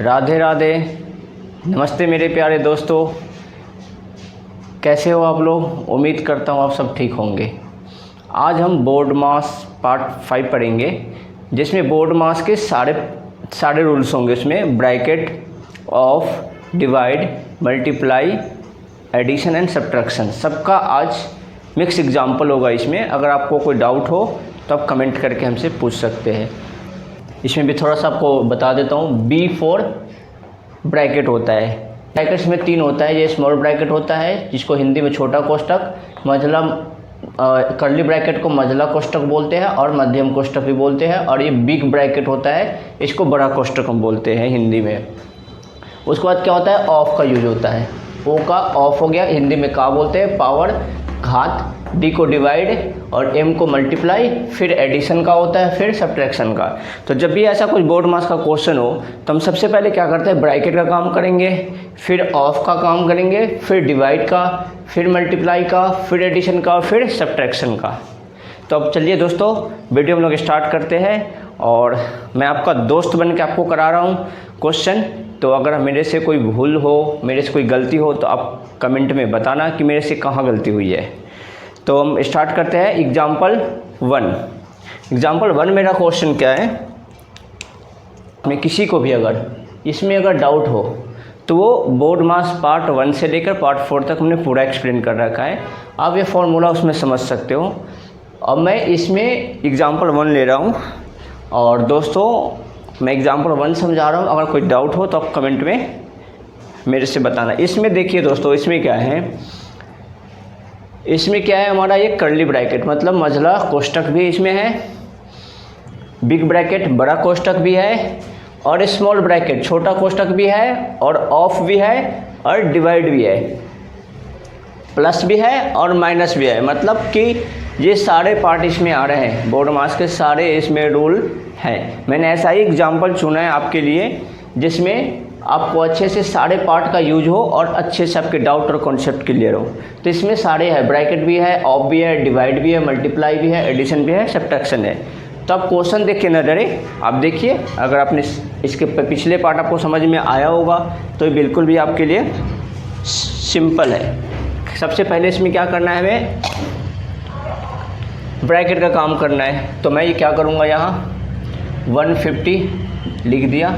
राधे राधे। नमस्ते मेरे प्यारे दोस्तों, कैसे हो आप लोग। उम्मीद करता हूँ आप सब ठीक होंगे। आज हम बोर्ड मास पार्ट 5 पढ़ेंगे, जिसमें बोर्ड मास के सारे रूल्स होंगे। उसमें bracket, of, divide, multiply, addition and subtraction, सबका आज मिक्स एग्जाम्पल होगा इसमें। अगर आपको कोई डाउट हो तो आप कमेंट करके हमसे पूछ सकते हैं। इसमें भी थोड़ा सा आपको बता देता हूँ। B4 ब्रैकेट होता है। ब्रैकेट्स में 3 होता है। ये स्मॉल ब्रैकेट होता है, जिसको हिंदी में छोटा कोष्ठक, मझला कर्ली ब्रैकेट को मझला कोष्ठक बोलते हैं और मध्यम कोष्ठक भी बोलते हैं। और ये बिग ब्रैकेट होता है, इसको बड़ा कोष्ठक हम बोलते हैं हिंदी में। उसके बाद क्या होता है, ऑफ का यूज होता है। ओ का ऑफ हो गया, हिंदी में का बोलते हैं, पावर, घात, डी को डिवाइड और एम को मल्टीप्लाई, फिर एडिशन का होता है, फिर सब्ट्रैक्शन का। तो जब भी ऐसा कुछ बोर्ड मास का क्वेश्चन हो तो हम सबसे पहले क्या करते हैं, ब्रैकेट का काम करेंगे, फिर ऑफ का काम करेंगे, फिर डिवाइड का, फिर मल्टीप्लाई का, फिर एडिशन का और फिर सब्ट्रैक्शन का। तो अब चलिए दोस्तों, वीडियो हम लोग स्टार्ट करते हैं। और मैं आपका दोस्त बन के आपको करा रहा हूँ क्वेश्चन। तो अगर मेरे से कोई भूल हो, मेरे से कोई गलती हो तो आप कमेंट में बताना कि मेरे से कहाँ गलती हुई है। तो हम स्टार्ट करते हैं। एग्जाम्पल 1 मेरा क्वेश्चन क्या है, मैं किसी को भी अगर इसमें अगर डाउट हो तो वो बोर्ड मास पार्ट 1 से लेकर पार्ट 4 तक हमने पूरा एक्सप्लेन कर रखा है। आप ये फॉर्मूला उसमें समझ सकते हो। अब मैं इसमें एग्जाम्पल 1 ले रहा हूँ और दोस्तों मैं एग्जाम्पल 1 समझा रहा हूँ। अगर कोई डाउट हो तो आप कमेंट में मेरे से बताना। इसमें देखिए दोस्तों, इसमें क्या है, हमारा ये कर्ली ब्रैकेट मतलब मझला कोष्ठक भी इसमें है, बिग ब्रैकेट बड़ा कोष्ठक भी है, और स्मॉल ब्रैकेट छोटा कोष्ठक भी है, और ऑफ भी है, और डिवाइड भी है, प्लस भी है और माइनस भी है। मतलब कि ये सारे पार्ट इसमें आ रहे हैं। बोर्ड मास के सारे इसमें रूल हैं। मैंने ऐसा ही एग्जाम्पल चुना है आपके लिए, जिसमें आपको अच्छे से सारे पार्ट का यूज हो और अच्छे से आपके डाउट और कॉन्सेप्ट क्लियर हो। तो इसमें सारे हैं, ब्रैकेट भी है, ऑफ भी है, डिवाइड भी है, मल्टीप्लाई भी है, एडिशन भी है, सब्ट्रैक्शन है। तो आप क्वेश्चन देख के न डरे, आप देखिए। अगर आपने इसके पिछले पार्ट आपको समझ में आया होगा तो ये बिल्कुल भी आपके लिए सिंपल है। सबसे पहले इसमें क्या करना है, हमें ब्रैकेट का काम करना है। तो मैं ये क्या करूँगा, यहाँ 150 लिख दिया,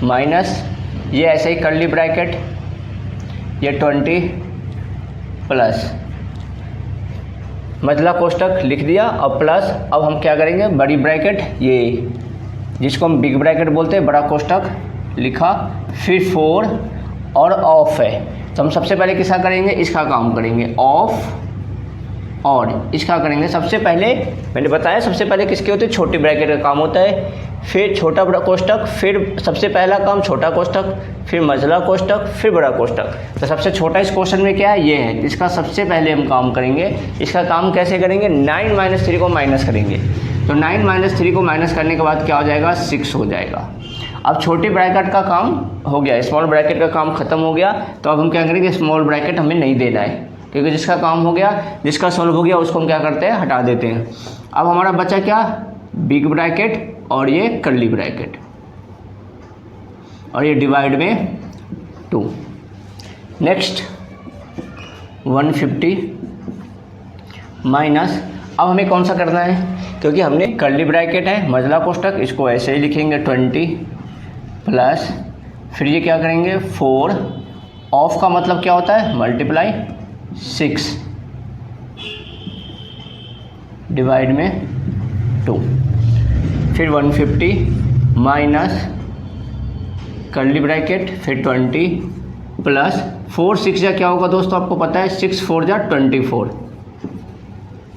माइनस ये ऐसे ही कर्ली ब्रैकेट, ये 20 प्लस मझला कोष्ठक लिख दिया और प्लस। अब हम क्या करेंगे, बड़ी ब्रैकेट, ये जिसको हम बिग ब्रैकेट बोलते हैं, बड़ा कोष्ठक लिखा, फिर 4 और ऑफ है। तो हम सबसे पहले किसका करेंगे, इसका काम करेंगे, ऑफ, और इसका करेंगे। सबसे पहले मैंने बताया, सबसे पहले किसके होते हैं, छोटी ब्रैकेट का काम होता है, फिर छोटा बड़ा कोष्ठक, फिर सबसे पहला काम छोटा कोष्ठक, फिर मझला कोष्ठक, फिर बड़ा कोष्ठक। तो सबसे छोटा इस क्वेश्चन में क्या है, ये है। इसका सबसे पहले हम काम करेंगे। इसका काम कैसे करेंगे, 9 - 3 को माइनस करेंगे। तो 9 - 3 को माइनस करने के बाद क्या हो जाएगा, 6 हो जाएगा। अब छोटी ब्रैकेट का काम हो गया, स्मॉल ब्रैकेट का काम खत्म हो गया। तो अब हम क्या करेंगे, स्मॉल ब्रैकेट हमें नहीं देना है, क्योंकि जिसका काम हो गया, जिसका सॉल्व हो गया, उसको हम क्या करते हैं, हटा देते हैं। अब हमारा बचा क्या, बिग ब्रैकेट और ये कर्ली ब्रैकेट, और ये डिवाइड में 2। नेक्स्ट 150 माइनस, अब हमें कौन सा करना है, क्योंकि हमने कर्ली ब्रैकेट है, मझला कोष्ठक, इसको ऐसे ही लिखेंगे 20 प्लस, फिर ये क्या करेंगे 4, ऑफ का मतलब क्या होता है, मल्टीप्लाई 6 डिवाइड में 2, फिर 150 माइनस कर्ली ब्रैकेट, फिर 20 प्लस 4 6 या क्या होगा दोस्तों, आपको पता है 6 4 जा 24।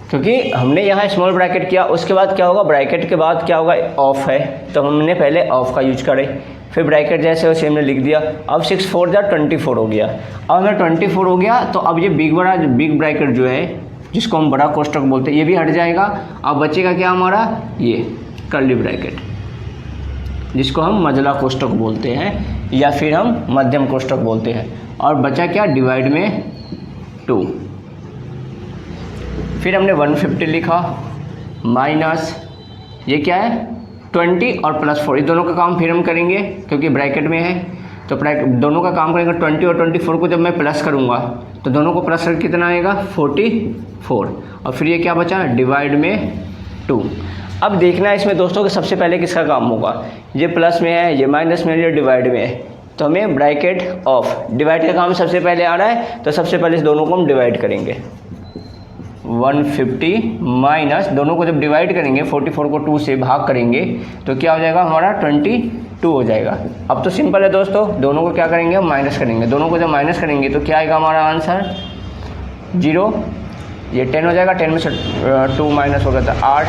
क्योंकि हमने यहाँ स्मॉल ब्रैकेट किया, उसके बाद क्या होगा, ब्रैकेट के बाद क्या होगा, ऑफ है, तो हमने पहले ऑफ का यूज करे, फिर ब्रैकेट जैसे वैसे हमने लिख दिया। अब 6 4 जा 24 हो गया। अब हमें 24 हो गया, तो अब ये बिग ब्रैकेट जो है, जिसको हम बड़ा कोष्ठक बोलते हैं, ये भी हट जाएगा। अब बचेगा क्या हमारा, ये कर्ली ब्रैकेट, जिसको हम मझला कोष्ठक बोलते हैं या फिर हम मध्यम कोष्ठक बोलते हैं। और बचा क्या, डिवाइड में 2। फिर हमने 150 लिखा, माइनस ये क्या है, 20 और +4, इस दोनों का काम फिर हम करेंगे क्योंकि ब्रैकेट में है, तो दोनों का काम करेंगे। 20 और 24 को जब मैं प्लस करूँगा तो दोनों को प्लस करके कितना आएगा 44, और फिर ये क्या बचा डिवाइड में 2। अब देखना है इसमें दोस्तों कि सबसे पहले किसका काम होगा, ये प्लस में है, ये माइनस में है, ये डिवाइड में है, तो हमें ब्रैकेट ऑफ डिवाइड का काम सबसे पहले आ रहा है, तो सबसे पहले इस दोनों को हम डिवाइड करेंगे। 150 माइनस दोनों को जब डिवाइड करेंगे 44 को 2 से भाग करेंगे तो क्या हो जाएगा हमारा 22 हो जाएगा। अब तो सिंपल है दोस्तों, दोनों को क्या करेंगे हम माइनस करेंगे, दोनों को जब माइनस करेंगे तो क्या आएगा हमारा आंसर 0, ये 10 हो जाएगा, 10 में से 2 माइनस हो गया तो 8,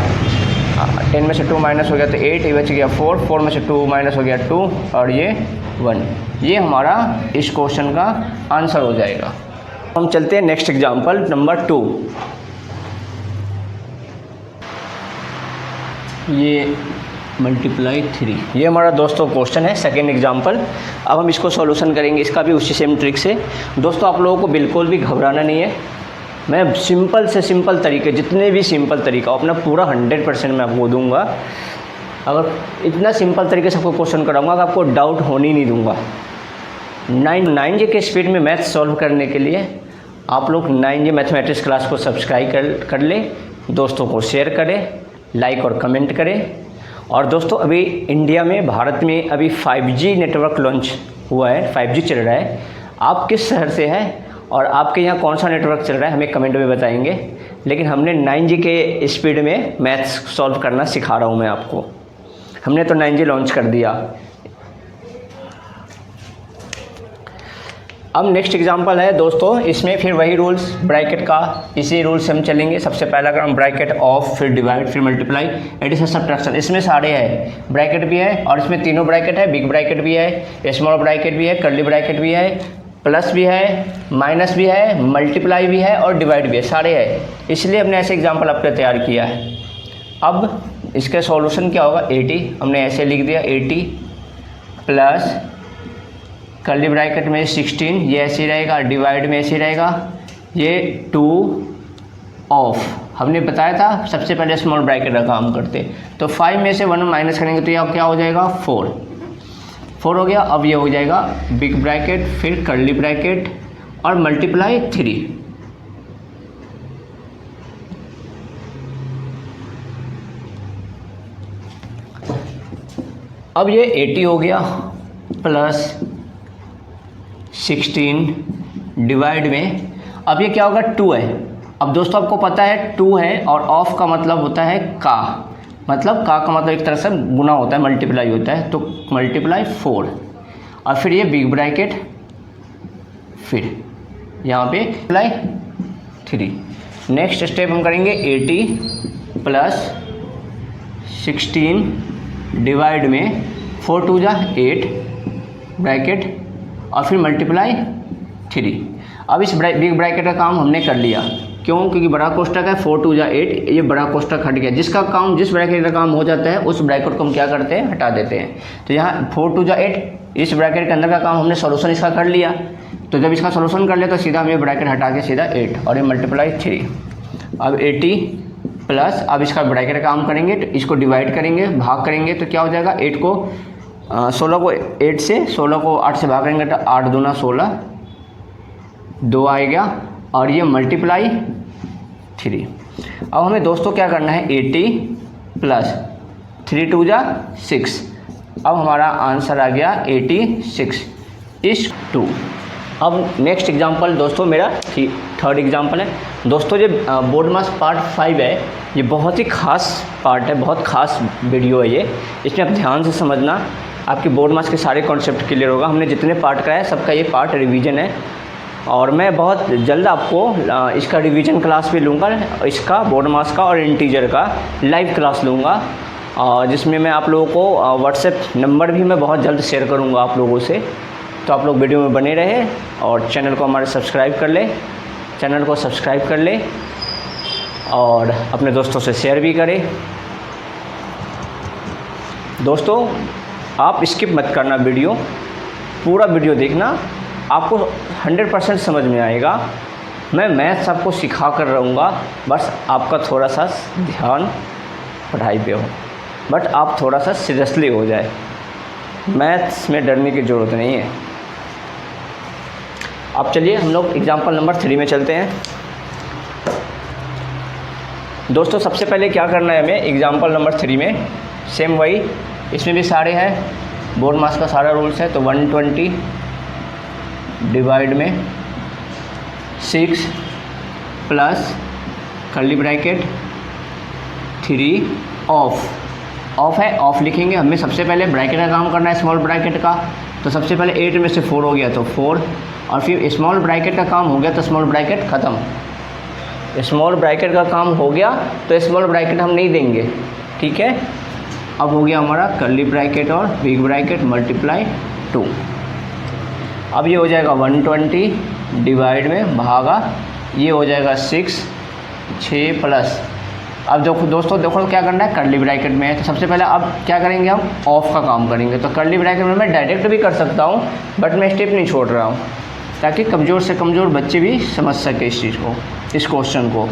10 में से 2 माइनस हो गया तो 8, ये बच गया 4, 4 में से 2 माइनस हो गया 2 और ये 1। ये हमारा इस क्वेश्चन का आंसर हो जाएगा। हम चलते हैं नेक्स्ट एग्जाम्पल नंबर 2। ये मल्टीप्लाई 3, ये हमारा दोस्तों क्वेश्चन है, सेकेंड एग्जाम्पल। अब हम इसको सॉल्यूशन करेंगे, इसका भी उसी सेम ट्रिक से। दोस्तों आप लोगों को बिल्कुल भी घबराना नहीं है, मैं सिंपल से सिंपल तरीके, जितने भी सिंपल तरीका अपना पूरा 100% मैं आपको दूंगा। अगर इतना सिंपल तरीके से आपको क्वेश्चन कराऊंगा कि आपको डाउट होने ही नहीं दूंगा। 9J के स्पीड में मैथ सॉल्व करने के लिए आप लोग 9J मैथमेटिक्स क्लास को सब्सक्राइब कर ले, दोस्तों को शेयर करें, लाइक और कमेंट करें। और दोस्तों अभी इंडिया में, भारत में अभी 5G नेटवर्क लॉन्च हुआ है, 5G चल रहा है। आप किस शहर से हैं और आपके यहाँ कौन सा नेटवर्क चल रहा है हमें कमेंट में बताएंगे। लेकिन हमने 9G के स्पीड में मैथ्स सॉल्व करना सिखा रहा हूँ मैं आपको, हमने तो 9G लॉन्च कर दिया। अब नेक्स्ट एग्जांपल है दोस्तों, इसमें फिर वही रूल्स ब्रैकेट का, इसी रूल से हम चलेंगे। सबसे पहला काम ब्रैकेट ऑफ, फिर डिवाइड, फिर मल्टीप्लाई, एडिशन, सब्ट्रैक्शन। इसमें सारे हैं, ब्रैकेट भी है और इसमें तीनों ब्रैकेट है, बिग ब्रैकेट भी है, स्मॉल ब्रैकेट भी है, कर्ली ब्रैकेट भी है, प्लस भी है, माइनस भी है, मल्टीप्लाई भी है और डिवाइड भी है, सारे है। इसलिए हमने ऐसे एग्जाम्पल आपके तैयार किया है। अब इसका सॉल्यूशन क्या होगा, 80 हमने ऐसे लिख दिया, 80 प्लस कर्ली ब्रैकेट में 16, ये ऐसे ही रहेगा, डिवाइड में ऐसे ही रहेगा, ये 2 ऑफ। हमने बताया था सबसे पहले स्मॉल ब्रैकेट का काम करते, तो 5 में से 1 माइनस करेंगे तो यह क्या हो जाएगा 4 हो गया। अब ये हो जाएगा बिग ब्रैकेट, फिर कर्ली ब्रैकेट और मल्टीप्लाई 3। अब ये 80 हो गया प्लस 16 डिवाइड में, अब ये क्या होगा 2 है। अब दोस्तों आपको पता है 2 है और ऑफ का मतलब होता है का, मतलब का मतलब एक तरह से गुना होता है, मल्टीप्लाई होता है, तो मल्टीप्लाई 4 और फिर ये बिग ब्रैकेट, फिर यहाँ पे मल्टीप्लाई 3। नेक्स्ट स्टेप हम करेंगे 80 प्लस 16 डिवाइड में 4 2 जा 8 ब्रैकेट और फिर मल्टीप्लाई 3। अब इस बिग ब्रैकेट का काम हमने कर लिया, क्यों, क्योंकि बड़ा कोष्टक है, 4 2 जा 8, ये बड़ा कोष्टक हट गया। जिसका काम, जिस ब्रैकेट का काम हो जाता है उस ब्रैकेट को हम क्या करते हैं, हटा देते हैं। तो यहाँ 4 2 जा 8, इस ब्रैकेट के अंदर का काम हमने सॉल्यूशन इसका कर लिया, तो जब इसका सॉल्यूशन कर लिया तो सीधा हम ये ब्रैकेट हटा के सीधा 8 और ये मल्टीप्लाई 3। अब 80 प्लस, अब इसका ब्रैकेट का काम करेंगे तो इसको डिवाइड करेंगे, भाग करेंगे तो क्या हो जाएगा, 8 को 16 को 8 से, 16 को 8 से भाग करेंगे तो 8 दूना 16, 2 आएगा और ये मल्टीप्लाई 3। अब हमें दोस्तों क्या करना है, 80 प्लस 3 2 जा 6। अब हमारा आंसर आ गया 86/2। अब नेक्स्ट एग्जांपल दोस्तों मेरा थर्ड एग्जांपल है। दोस्तों ये बोर्ड मास पार्ट 5 है, ये बहुत ही खास पार्ट है, बहुत खास वीडियो है ये। इसमें आप ध्यान से समझना, आपके बोर्ड मास के सारे कॉन्सेप्ट क्लियर होगा। हमने जितने पार्ट कराए सबका ये पार्ट रिवीजन है और मैं बहुत जल्द आपको इसका रिवीजन क्लास भी लूँगा, इसका बोर्ड मास का और इंटीजर का लाइव क्लास लूँगा, और जिसमें मैं आप लोगों को व्हाट्सएप नंबर भी मैं बहुत जल्द शेयर करूँगा आप लोगों से। तो आप लोग वीडियो में बने रहे और चैनल को हमारे सब्सक्राइब कर ले, चैनल को सब्सक्राइब कर ले और अपने दोस्तों से शेयर भी करें। दोस्तों आप स्किप मत करना, वीडियो पूरा वीडियो देखना, आपको 100% समझ में आएगा। मैं मैथ्स आपको सिखा कर रहूँगा, बस आपका थोड़ा सा ध्यान पढ़ाई पे हो। बट आप थोड़ा सा सीरियसली हो जाए, मैथ्स में डरने की ज़रूरत नहीं है। अब चलिए हम लोग एग्जाम्पल नंबर 3 में चलते हैं। दोस्तों सबसे पहले क्या करना है हमें एग्जाम्पल नंबर 3 में, सेम वही, इसमें भी सारे हैं बोर्ड मास का सारा रूल्स है। तो 120 डिवाइड में 6 प्लस कर्ली ब्रैकेट 3 ऑफ है, ऑफ लिखेंगे। हमें सबसे पहले ब्रैकेट का काम करना है, स्मॉल ब्रैकेट का। तो सबसे पहले 8 में से 4 हो गया तो 4, और फिर स्मॉल ब्रैकेट का काम हो गया तो स्मॉल ब्रैकेट ख़त्म। स्मॉल ब्रैकेट का काम हो गया तो स्मॉल ब्रैकेट हम नहीं देंगे, ठीक है। अब हो गया हमारा कर्ली ब्रैकेट और बिग ब्रैकेट मल्टीप्लाई 2। अब ये हो जाएगा 120 डिवाइड में भागा, ये हो जाएगा 6 प्लस। अब देखो दोस्तों, देखो क्या करना है, कर्ली ब्रैकेट में है तो सबसे पहले अब क्या करेंगे, हम ऑफ का काम करेंगे। तो कर्ली ब्रैकेट में मैं डायरेक्ट भी कर सकता हूँ, बट मैं स्टेप नहीं छोड़ रहा हूँ ताकि कमज़ोर से कमज़ोर बच्चे भी समझ सके इस चीज़ को, इस क्वेश्चन को।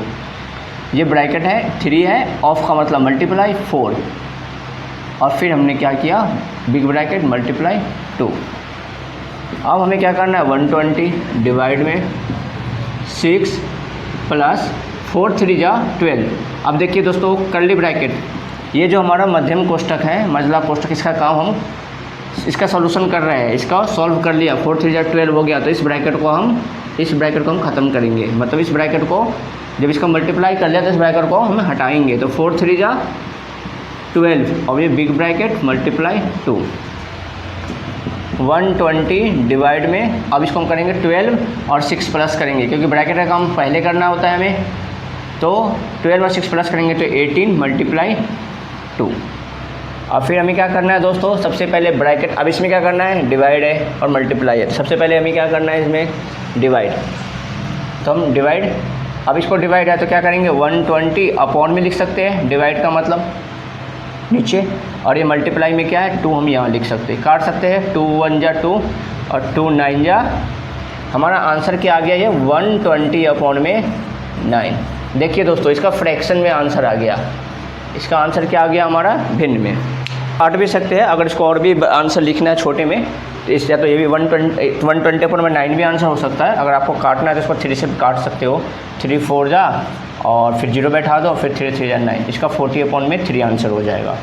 ये ब्रैकेट है 3 है, ऑफ का मतलब मल्टीप्लाई 4, और फिर हमने क्या किया, बिग ब्रैकेट मल्टीप्लाई 2। अब हमें क्या करना है, 120 डिवाइड में 6 प्लस 4 3 जा 12। अब देखिए दोस्तों, कर्ली ब्रैकेट, ये जो हमारा मध्यम कोष्ठक है, मझला कोष्ठक, इसका काम हम इसका सॉल्यूशन कर रहे हैं, इसका सॉल्व कर लिया, 4 3 जा 12 हो गया। तो इस ब्रैकेट को हम ख़त्म करेंगे, मतलब इस ब्रैकेट को जब इसका मल्टीप्लाई कर लिया तो इस ब्रैकेट को हम हटाएंगे। तो 4 3 जा 12, और ये बिग ब्रैकेट मल्टीप्लाई 2। 120 डिवाइड में, अब इसको हम करेंगे 12 और 6 प्लस करेंगे, क्योंकि ब्रैकेट का काम पहले करना होता है हमें। तो 12 और 6 प्लस करेंगे तो 18 मल्टीप्लाई 2। अब फिर हमें क्या करना है दोस्तों, सबसे पहले ब्रैकेट, अब इसमें क्या करना है, डिवाइड है और मल्टीप्लाई है। सबसे पहले हमें क्या करना है, इसमें डिवाइड। तो हम डिवाइड, अब इसको डिवाइड है तो क्या करेंगे, 120 अपॉन में लिख सकते हैं, डिवाइड का मतलब नीचे, और ये मल्टीप्लाई में क्या है, 2 हम यहाँ लिख सकते हैं, काट सकते हैं। 2 1 जा 2 और 2 9 जा, हमारा आंसर क्या आ गया, ये 120 अपॉन में 9। देखिए दोस्तों, इसका फ्रैक्शन में आंसर आ गया, इसका आंसर क्या आ गया हमारा, भिन्न में। काट भी सकते हैं, अगर इसको और भी आंसर लिखना है छोटे में तो इस, या तो ये भी 120 अपॉन में 9 भी आंसर हो सकता है। अगर आपको काटना है तो इसको 3 से काट सकते हो, 3 4 जा और फिर 0 बैठा दो, फिर 3 3 जा 9, इसका 40 अपॉन में 3 आंसर हो जाएगा।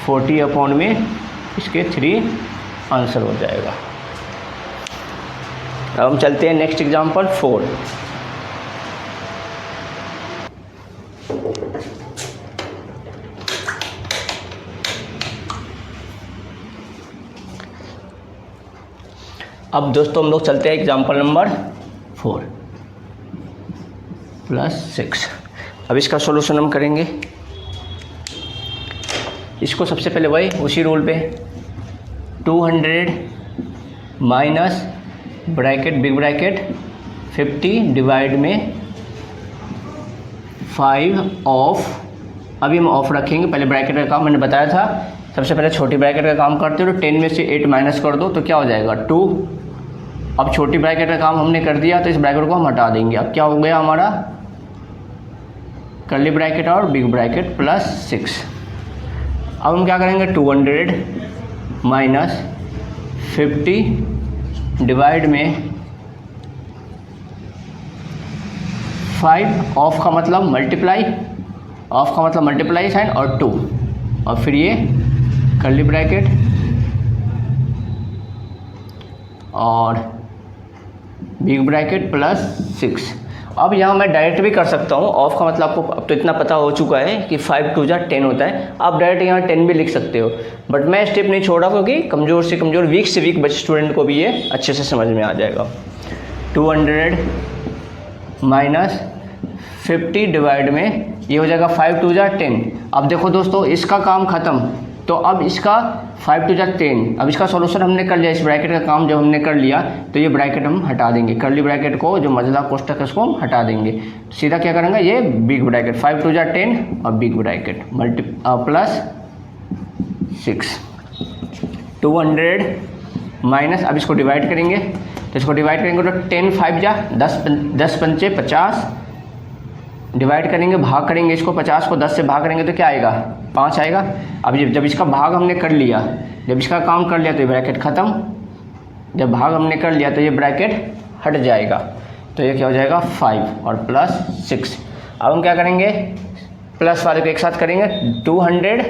40 अपॉन में इसके 3 आंसर हो जाएगा। अब हम चलते हैं नेक्स्ट एग्जांपल 4। अब दोस्तों हम लोग चलते हैं एग्जांपल नंबर 4 प्लस 6। अब इसका सॉल्यूशन हम करेंगे। इसको सबसे पहले वही उसी रूल पे 200 minus bracket big bracket 50 divide में 5 ऑफ। अभी हम ऑफ रखेंगे, पहले ब्रैकेट का काम मैंने बताया था, सबसे पहले छोटी ब्रैकेट का काम करते हो तो 10 में से 8 माइनस कर दो तो क्या हो जाएगा 2। अब छोटी ब्रैकेट का काम हमने कर दिया तो इस ब्रैकेट को हम हटा देंगे। अब क्या हो गया हमारा, कर्ली ब्रैकेट और बिग ब्रैकेट प्लस 6। अब हम क्या करेंगे, 200 माइनस 50 डिवाइड में 5 ऑफ का मतलब मल्टीप्लाई, ऑफ का मतलब मल्टीप्लाई साइन और 2, और फिर ये कर्ली ब्रैकेट और बिग ब्रैकेट प्लस 6। अब यहाँ मैं डायरेक्ट भी कर सकता हूँ, ऑफ का मतलब आपको अब तो इतना पता हो चुका है कि 5 2 जा 10 होता है, आप डायरेक्ट यहाँ 10 भी लिख सकते हो, बट मैं स्टेप नहीं छोड़ा क्योंकि कमज़ोर से कमज़ोर, वीक से वीक बच्चे स्टूडेंट को भी ये अच्छे से समझ में आ जाएगा। 200 माइनस 50 डिवाइड में ये हो जाएगा 5 2 जा 10। अब देखो दोस्तों, इसका काम ख़त्म, तो अब इसका 5 2 जा 10। अब इसका सॉल्यूशन हमने कर लिया, इस ब्रैकेट का काम जब हमने कर लिया तो ये ब्रैकेट हम हटा देंगे, कर्ली ब्रैकेट को जो मझला कोष्ठक है उसको हम हटा देंगे। सीधा क्या करेंगे, ये बिग ब्रैकेट 5 2 जा 10 और बिग ब्रैकेट प्लस 6। 200 माइनस, अब इसको डिवाइड करेंगे तो इसको डिवाइड करेंगे तो 10 5 जा 10 5 50 डिवाइड करेंगे, भाग करेंगे, इसको 50 को 10 से भाग करेंगे तो क्या आएगा, 5 आएगा। अब जब इसका भाग हमने कर लिया, जब इसका काम कर लिया तो ये ब्रैकेट ख़त्म, जब भाग हमने कर लिया तो ये ब्रैकेट हट जाएगा, तो ये क्या हो जाएगा 5 और प्लस 6। अब हम क्या करेंगे, प्लस वाले को एक साथ करेंगे, 200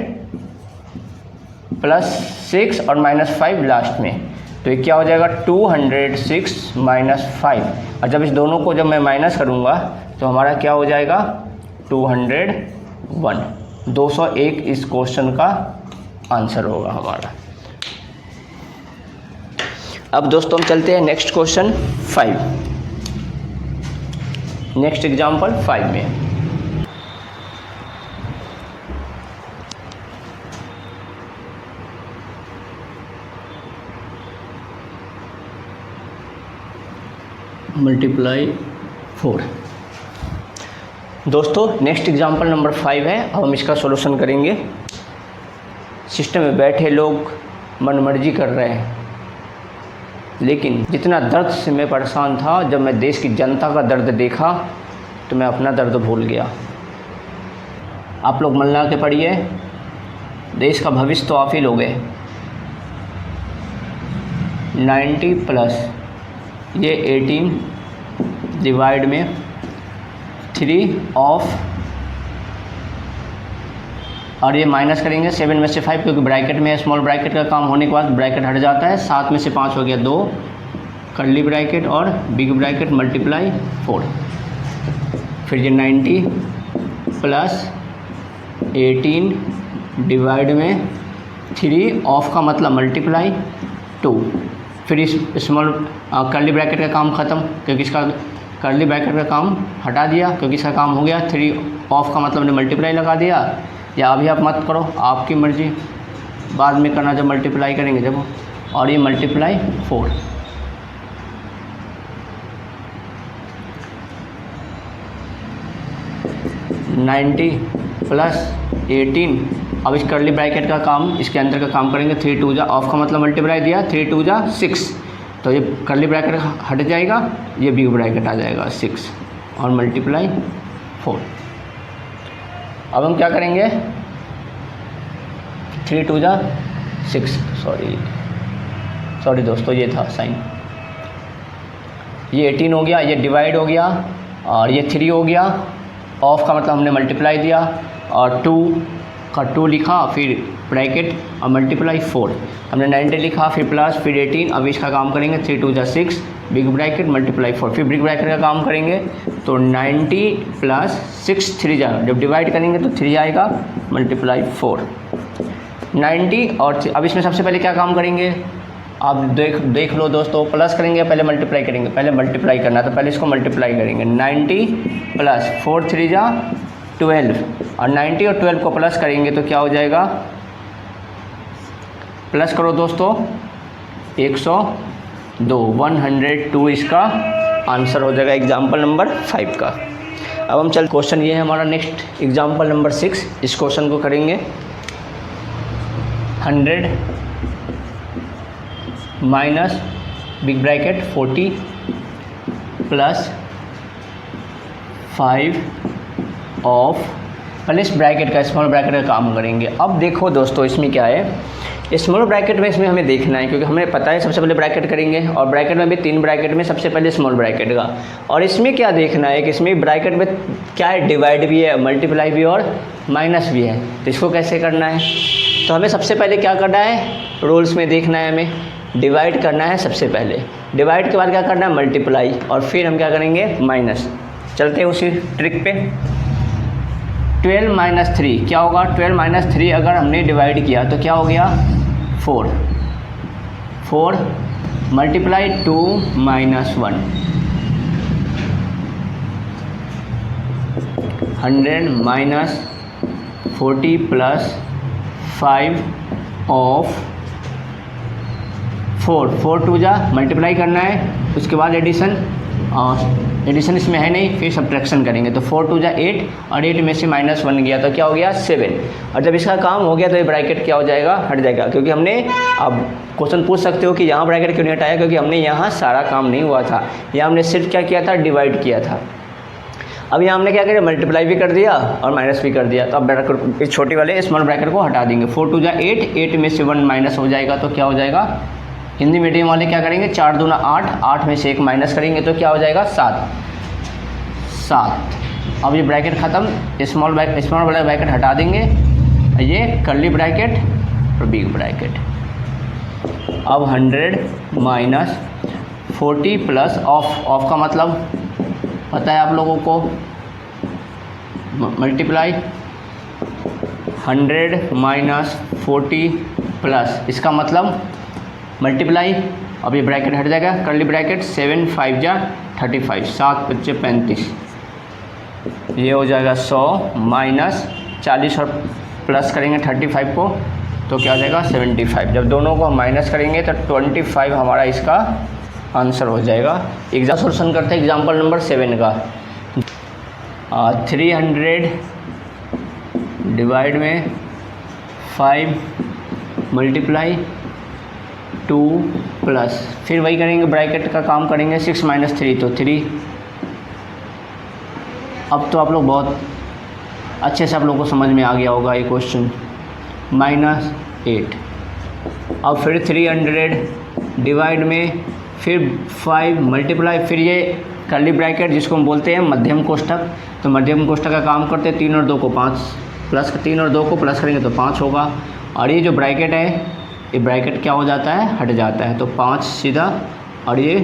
प्लस 6 और माइनस 5 लास्ट में, तो ये क्या हो जाएगा 206 माइनस 5। और जब इस दोनों को जब मैं माइनस करूँगा तो हमारा क्या हो जाएगा 201। 201 इस क्वेश्चन का आंसर होगा हमारा। अब दोस्तों हम चलते हैं नेक्स्ट क्वेश्चन 5, नेक्स्ट एग्जाम्पल 5 में। मल्टीप्लाई 4। दोस्तों नेक्स्ट एग्जाम्पल नंबर 5 है। अब हम इसका सॉल्यूशन करेंगे। सिस्टम में बैठे लोग मनमर्जी कर रहे हैं, लेकिन जितना दर्द से मैं परेशान था, जब मैं देश की जनता का दर्द देखा तो मैं अपना दर्द भूल गया। आप लोग मन लगा के पढ़िए, देश का भविष्य तो आप ही लोग हैं। 90 प्लस ये 18 डिवाइड में 3 ऑफ, और ये माइनस करेंगे 7 में से 5, क्योंकि ब्रैकेट में स्मॉल ब्रैकेट का काम होने के बाद ब्रैकेट हट जाता है। 7 में से 5 हो गया 2, कर्ली ब्रैकेट और बिग ब्रैकेट मल्टीप्लाई 4। फिर ये 90 प्लस 18 डिवाइड में 3 ऑफ का मतलब मल्टीप्लाई 2। फिर इस स्मॉल कर्ली ब्रैकेट का काम ख़त्म, क्योंकि इसका कर्ली ब्रैकेट का काम हटा दिया, क्योंकि इसका काम हो गया। 3 ऑफ का मतलब हमने मल्टीप्लाई लगा दिया, या अभी आप मत करो, आपकी मर्ज़ी, बाद में करना जब मल्टीप्लाई करेंगे जब। और ये मल्टीप्लाई 4। नाइन्टी प्लस 18, अब इस कर्ली ब्रैकेट का काम, इसके अंदर का काम करेंगे। 3 2 जा, ऑफ का मतलब मल्टीप्लाई दिया, 3 2 जा 6, तो ये कर्ली ब्रैकेट हट जाएगा, ये बिग ब्रैकेट आ जाएगा 6 और मल्टीप्लाई 4। अब हम क्या करेंगे, 3 2 जा 6, सॉरी दोस्तों, ये था साइन। ये 18 हो गया, ये डिवाइड हो गया, और ये 3 हो गया। ऑफ का मतलब हमने मल्टीप्लाई दिया, और 2 का 2 लिखा, फिर ब्रैकेट और मल्टीप्लाई 4। हमने 90 लिखा, फिर प्लस, फिर 18। अब इसका काम करेंगे, 3 2 जा 6, बिग ब्रैकेट मल्टीप्लाई 4, फिर बिग ब्रैकेट का काम करेंगे। तो 90 प्लस 6 3 जा, जब डिवाइड करेंगे तो 3 आएगा, मल्टीप्लाई 4। 90 और अब इसमें सबसे पहले क्या काम करेंगे, आप देख लो दोस्तों, प्लस करेंगे पहले मल्टीप्लाई करेंगे, पहले मल्टीप्लाई करना, तो पहले इसको मल्टीप्लाई करेंगे। 90 प्लस 4 3 जा 12, और 90 और 12 को प्लस करेंगे तो क्या हो जाएगा, प्लस करो दोस्तों 102, 102 इसका आंसर हो जाएगा एग्जाम्पल नंबर 5 का। अब हम चल, क्वेश्चन ये है हमारा नेक्स्ट एग्जाम्पल नंबर 6। इस क्वेश्चन को करेंगे। 100 minus big bracket 40 plus 5 of, पहले इस ब्रैकेट का, स्मॉल ब्रैकेट का काम करेंगे। अब देखो दोस्तों, इसमें क्या है, स्मॉल ब्रैकेट में इसमें हमें देखना है, क्योंकि हमें पता है सबसे पहले ब्रैकेट करेंगे, और ब्रैकेट में भी 3 ब्रैकेट में सबसे पहले स्मॉल ब्रैकेट का। और इसमें क्या देखना है कि इसमें ब्रैकेट में क्या है, डिवाइड भी है, मल्टीप्लाई भी और माइनस भी है। तो इसको कैसे करना है, तो हमें सबसे पहले क्या करना है, रूल्स में देखना है, हमें डिवाइड करना है सबसे पहले। डिवाइड के बाद क्या करना है, मल्टीप्लाई, और फिर हम क्या करेंगे, माइनस। चलते हैं उसी ट्रिक पे। 12 माइनस 3 क्या होगा, 12 माइनस 3 अगर हमने डिवाइड किया तो क्या हो गया 4, 4 multiply 2 minus 1, 100 minus 40 plus 5 of 4, 4 2 जा, मल्टीप्लाई करना है, उसके बाद एडिशन, एडिशन इसमें है नहीं, फिर सब्ट्रैक्शन करेंगे। तो 4 2 जा 8, और 8 में से -1 गया तो क्या हो गया 7। और जब इसका काम हो गया तो ये ब्रैकेट क्या हो जाएगा, हट जाएगा, क्योंकि हमने, अब क्वेश्चन पूछ सकते हो कि यहाँ ब्रैकेट क्यों नहीं हटाया, क्योंकि हमने यहाँ सारा काम नहीं हुआ था, यहाँ हमने सिर्फ क्या किया था, डिवाइड किया था। अब यहाँ हमने क्या किया, मल्टीप्लाई भी कर दिया और माइनस भी कर दिया। तो अब ब्रैकेट इस छोटे वाले स्मॉल ब्रैकेट को हटा देंगे। 4 2 जा 8, 8 में से 1 माइनस हो जाएगा तो क्या हो जाएगा, हिंदी मीडियम वाले क्या करेंगे, 4 दूना 8, 8 में से 1 माइनस करेंगे तो क्या हो जाएगा 7। अब ये ब्रैकेट ख़त्म, स्मॉल वाला ब्रैकेट हटा देंगे, ये कर्ली ब्रैकेट और बिग ब्रैकेट। अब 100 माइनस 40 प्लस ऑफ का मतलब पता है आप लोगों को, मल्टीप्लाई 100 माइनस 40 प्लस, इसका मतलब मल्टीप्लाई। अब ये ब्रैकेट हट जाएगा, कर्ली ब्रैकेट 7 5 जा 35, 7 5 35, ये हो जाएगा 100 माइनस 40 और प्लस करेंगे 35 को तो क्या हो जाएगा 75। जब दोनों को हम माइनस करेंगे तो 25 हमारा इसका आंसर हो जाएगा। एग्जाम सोल्यूशन करते हैं एग्जाम्पल नंबर 7 का। 300 डिवाइड में 5 मल्टीप्लाई 2 प्लस, फिर वही करेंगे ब्रैकेट का काम करेंगे, 6 माइनस 3 तो 3। अब तो आप लोग बहुत अच्छे से आप लोगों को समझ में आ गया होगा ये क्वेश्चन। माइनस 8, अब फिर 300 डिवाइड में फिर 5 मल्टीप्लाई, फिर ये कर्ली ब्रैकेट जिसको हम बोलते हैं मध्यम कोष्ठक, तो मध्यम कोष्ठक का काम करते हैं 3 और 2 को 5 प्लस, 3 और 2 को प्लस करेंगे तो 5 होगा। और ये जो ब्रैकेट है ये ब्रैकेट क्या हो जाता है, हट जाता है, तो 5 सीधा, और ये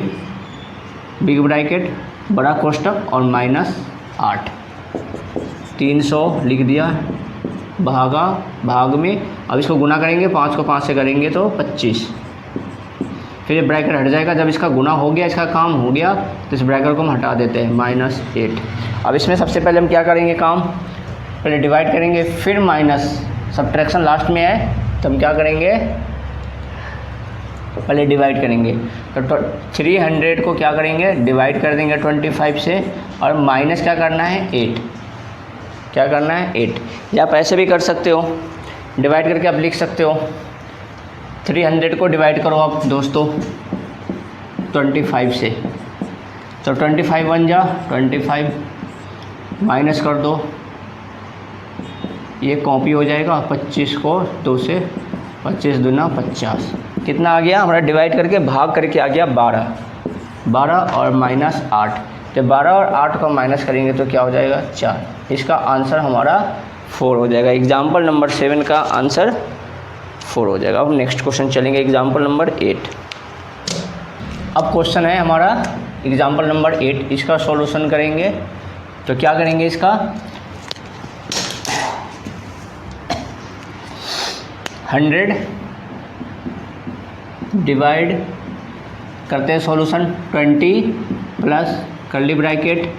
बिग ब्रैकेट बड़ा कोष्ठक और माइनस 8, 300 लिख दिया भाग में। अब इसको गुना करेंगे, 5 को 5 से करेंगे तो 25, फिर ये ब्रैकेट हट जाएगा। जब इसका गुना हो गया, इसका काम हो गया, तो इस ब्रैकेट को हम हटा देते हैं, -8। अब इसमें सबसे पहले हम क्या करेंगे काम, पहले डिवाइड करेंगे, फिर माइनस, सब्ट्रैक्शन लास्ट में है तो हम क्या करेंगे, पहले डिवाइड करेंगे। तो 300 को क्या करेंगे, डिवाइड कर देंगे 25 से, और माइनस क्या करना है 8, क्या करना है 8। या आप ऐसे भी कर सकते हो, डिवाइड करके आप लिख सकते हो, 300 को डिवाइड करो आप दोस्तों 25 से, तो 25 1 जा 25, माइनस कर दो, ये कॉपी हो जाएगा, 25 को 2 से, 25 दूना 50, कितना आ गया हमारा, डिवाइड करके भाग करके आ गया 12 और -8। जब 12 और 8 को माइनस करेंगे तो क्या हो जाएगा 4। इसका आंसर हमारा 4 हो जाएगा। एग्जाम्पल नंबर 7 का आंसर 4 हो जाएगा। अब नेक्स्ट क्वेश्चन चलेंगे, एग्जाम्पल नंबर 8। अब क्वेश्चन है हमारा एग्जाम्पल नंबर 8, इसका सॉल्यूशन करेंगे। तो क्या करेंगे, इसका 100 डिवाइड करते हैं सॉल्यूशन 20 प्लस कर्ली ब्रैकेट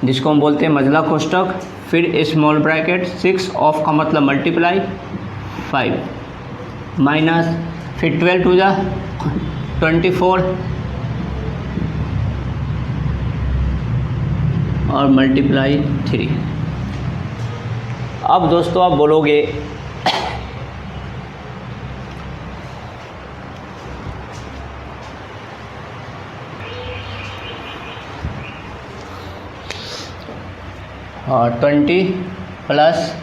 जिसको हम बोलते हैं मझला कोष्ठक, फिर स्मॉल ब्रैकेट 6 ऑफ का मतलब मल्टीप्लाई 5 माइनस, फिर 12 2 जा 24 और मल्टीप्लाई 3। अब दोस्तों आप बोलोगे और 20 प्लस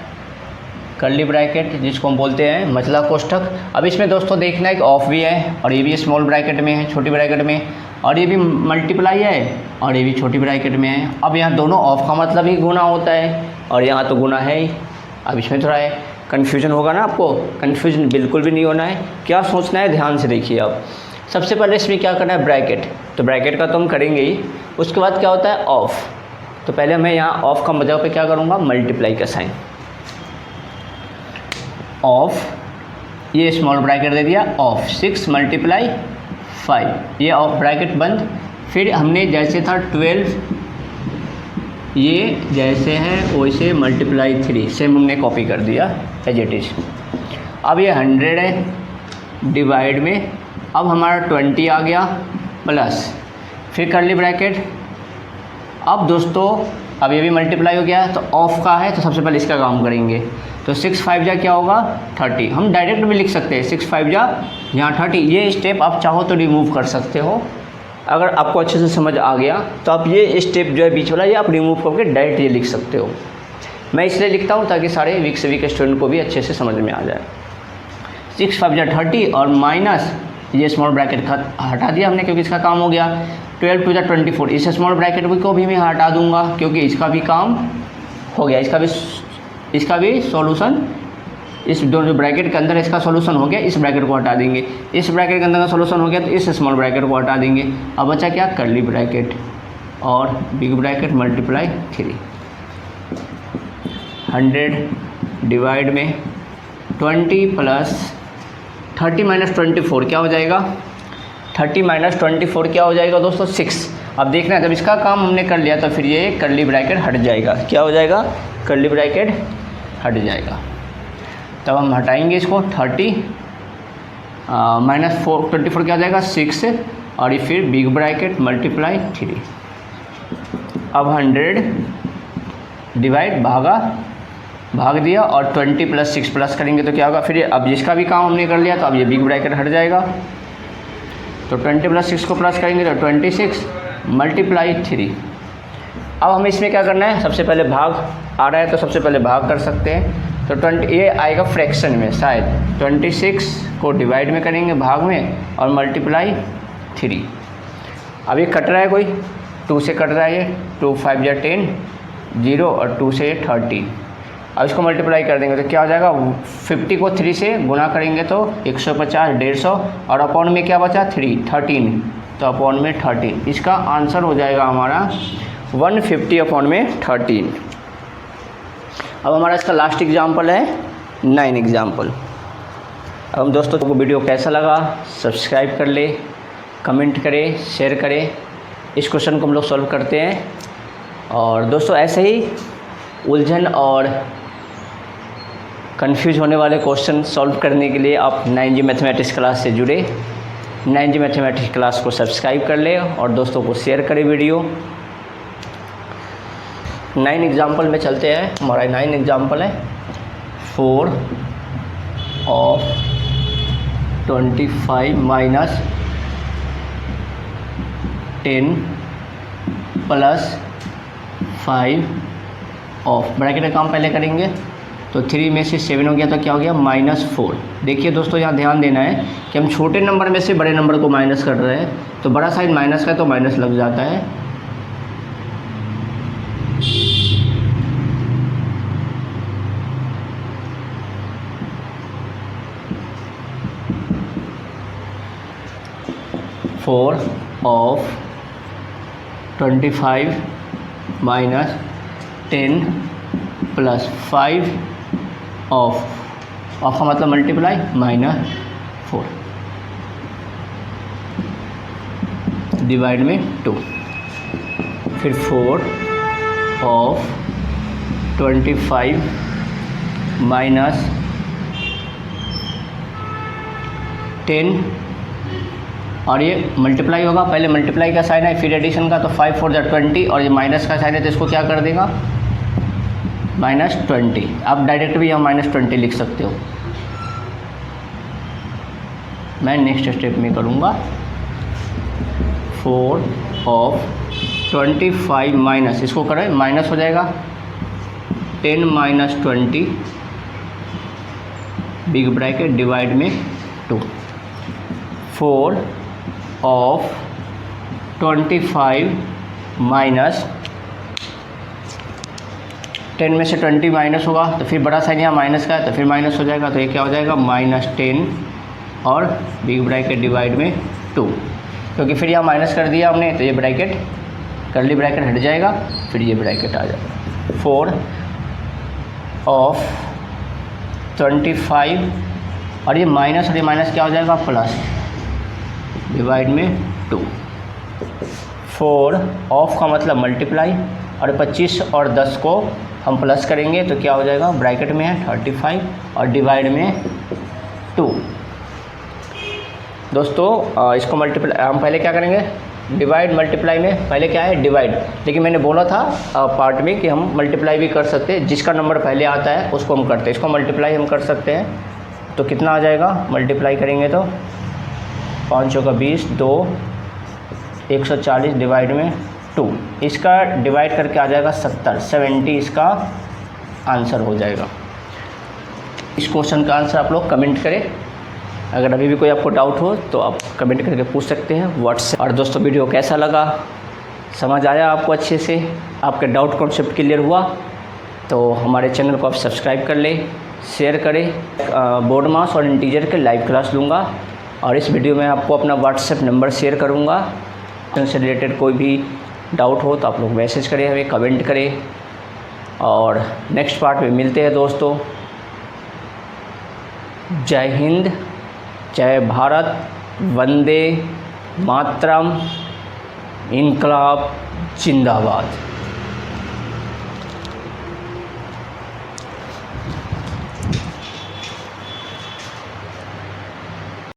कर्ली ब्रैकेट जिसको हम बोलते हैं मझला कोष्ठक। अब इसमें दोस्तों देखना है कि ऑफ भी है और ये भी स्मॉल ब्रैकेट में है, छोटी ब्रैकेट में, और ये भी मल्टीप्लाई है और ये भी छोटी ब्रैकेट में है। अब यहाँ दोनों ऑफ का मतलब ही गुना होता है और यहाँ तो गुना है ही। अब इसमें थोड़ा है कन्फ्यूजन होगा ना, आपको कन्फ्यूजन बिल्कुल भी नहीं होना है। क्या सोचना है, ध्यान से देखिए। अब सबसे पहले इसमें क्या करना है, ब्रैकेट, तो ब्रैकेट का तो हम करेंगे ही। उसके बाद क्या होता है ऑफ, तो पहले मैं यहाँ ऑफ का जगह पे क्या करूँगा, मल्टीप्लाई का साइन, ऑफ, ये स्मॉल ब्रैकेट दे दिया, ऑफ 6 मल्टीप्लाई 5, ये ऑफ ब्रैकेट बंद। फिर हमने जैसे था 12, ये जैसे है वैसे मल्टीप्लाई 3, सेम हमने कॉपी कर दिया एज इट इज। अब ये 100 है डिवाइड में, अब हमारा 20 आ गया प्लस, फिर कर्ली ब्रैकेट। अब दोस्तों अब ये भी मल्टीप्लाई हो गया, तो ऑफ का है तो सबसे पहले इसका काम करेंगे। तो 6 5 जा क्या होगा 30, हम डायरेक्ट भी लिख सकते हैं 6 5 जा यहाँ 30। ये स्टेप आप चाहो तो रिमूव कर सकते हो, अगर आपको अच्छे से समझ आ गया तो आप ये स्टेप जो है बीच वाला, ये आप रिमूव करके डायरेक्ट ये लिख सकते हो। मैं इसलिए लिखता हूँ ताकि सारे वीक से वीक स्टूडेंट को भी अच्छे से समझ में आ जाए। 6 5 30 और माइनस ये स्मॉल ब्रैकेट हटा दिया हमने क्योंकि इसका काम हो गया। 12 2 24, इस स्मॉल ब्रैकेट को भी मैं हटा दूंगा क्योंकि इसका भी काम हो गया। इसका भी सॉल्यूशन, इस दोनों ब्रैकेट के अंदर इसका सॉल्यूशन हो गया, इस ब्रैकेट को हटा देंगे। इस ब्रैकेट के अंदर का सॉल्यूशन हो गया तो इस स्मॉल ब्रैकेट को हटा देंगे। अब बचा क्या, कर्ली ब्रैकेट और बिग ब्रैकेट मल्टीप्लाई 3। 100 डिवाइड में 20 प्लस 30 माइनस 24 क्या हो जाएगा, 30 माइनस 24 क्या हो जाएगा दोस्तों, 6। अब देखना है जब इसका काम हमने कर लिया तो फिर ये कर्ली ब्रैकेट हट जाएगा। क्या हो जाएगा, कर्ली ब्रैकेट हट जाएगा। तब हम हटाएंगे इसको। 30 माइनस 24 क्या हो जाएगा, 6 और ये फिर बिग ब्रैकेट मल्टीप्लाई 3। अब 100 डिवाइड भाग दिया और 20 प्लस 6 प्लस करेंगे तो क्या होगा, फिर अब जिसका भी काम हमने कर लिया तो अब ये बिग ब्रैकेट हट जाएगा। तो 20 प्लस 6 को प्लस करेंगे तो 26 मल्टीप्लाई 3। अब हमें इसमें क्या करना है, सबसे पहले भाग आ रहा है तो सबसे पहले भाग कर सकते हैं। तो 20 ये आएगा फ्रैक्शन में शायद, 26 को डिवाइड में करेंगे भाग में और मल्टीप्लाई 3। अब ये कट रहा है, कोई 2 से कट रहा है, ये 2 5 या 10 0 और 2 से 13। अब इसको मल्टीप्लाई कर देंगे तो क्या हो जाएगा, 50 को 3 से गुना करेंगे तो 150 150 और अपॉन में क्या बचा 13, तो अपॉन में 13। इसका आंसर हो जाएगा हमारा 150 अपॉन में 13। अब हमारा इसका लास्ट एग्जाम्पल है 9 एग्जाम्पल। अब हम दोस्तों को वीडियो कैसा लगा सब्सक्राइब कर ले, कमेंट करें, शेयर करें। इस क्वेश्चन को हम लोग सॉल्व करते हैं। और दोस्तों ऐसे ही उलझन और कंफ्यूज होने वाले क्वेश्चन सॉल्व करने के लिए आप 9G मैथमेटिक्स क्लास से जुड़े। 9G मैथमेटिक्स क्लास को सब्सक्राइब कर ले और दोस्तों को शेयर करें वीडियो। 9 एग्जाम्पल में चलते हैं। हमारा 9 एग्जाम्पल है 4 of 25 minus 10 plus 5 of, bracket का काम पहले करेंगे तो 3 में से 7 हो गया तो क्या हो गया -4। देखिए दोस्तों यहाँ ध्यान देना है कि हम छोटे नंबर में से बड़े नंबर को माइनस कर रहे हैं, तो बड़ा साइज माइनस का है तो माइनस लग जाता है। Four of 25 minus 10 plus 5 of का मतलब मल्टीप्लाई -4 डिवाइड में 2। फिर 4 ऑफ 25 माइनस 10 और ये मल्टीप्लाई होगा, पहले मल्टीप्लाई का साइन है फिर एडिशन का, तो 5 4 20 और ये माइनस का साइन है तो इसको क्या कर देगा -20। आप डायरेक्ट भी यहाँ -20 लिख सकते हो। मैं नेक्स्ट स्टेप में करूँगा। 4 ऑफ 25 माइनस, इसको करें माइनस हो जाएगा 10 माइनस 20 बिग ब्रैकेट डिवाइड में 2। 4 ऑफ 25 माइनस 10 में से 20 माइनस होगा तो फिर बड़ा साइन यहाँ माइनस का है तो फिर माइनस हो जाएगा, तो ये क्या हो जाएगा -10 और बिग ब्रैकेट डिवाइड में 2, क्योंकि फिर यहाँ माइनस कर दिया हमने तो ये ब्रैकेट कर्ली ब्रैकेट हट जाएगा, फिर ये ब्रैकेट आ जाएगा। 4 ऑफ 25 और ये माइनस क्या हो जाएगा प्लस डिवाइड में 2। 4 ऑफ का मतलब मल्टीप्लाई और 25 और 10 को हम प्लस करेंगे तो क्या हो जाएगा, ब्रैकेट में है 35 और डिवाइड में 2। दोस्तों इसको मल्टीप्लाई हम पहले क्या करेंगे, डिवाइड मल्टीप्लाई में पहले क्या है डिवाइड, लेकिन मैंने बोला था पार्ट में कि हम मल्टीप्लाई भी कर सकते हैं, जिसका नंबर पहले आता है उसको हम करते हैं। इसको मल्टीप्लाई हम कर सकते हैं तो कितना आ जाएगा, मल्टीप्लाई करेंगे तो 5 का 20, 2 140 डिवाइड में 2, इसका डिवाइड करके आ जाएगा 70 इसका आंसर हो जाएगा। इस क्वेश्चन का आंसर आप लोग कमेंट करें। अगर अभी भी कोई आपको डाउट हो तो आप कमेंट करके पूछ सकते हैं व्हाट्सएप। और दोस्तों वीडियो कैसा लगा, समझ आया आपको अच्छे से, आपके डाउट कॉन्सेप्ट क्लियर हुआ तो हमारे चैनल को आप सब्सक्राइब कर लें, शेयर करें। बोर्ड मास और इंटीजर के लाइव क्लास लूँगा और इस वीडियो में आपको अपना व्हाट्सएप नंबर शेयर करूँगा। से रिलेटेड कोई भी डाउट हो तो आप लोग मैसेज करें, हमें कमेंट करें और नेक्स्ट पार्ट में मिलते हैं दोस्तों। जय हिंद, जय भारत, वंदे मातरम, इनकलाब जिंदाबाद।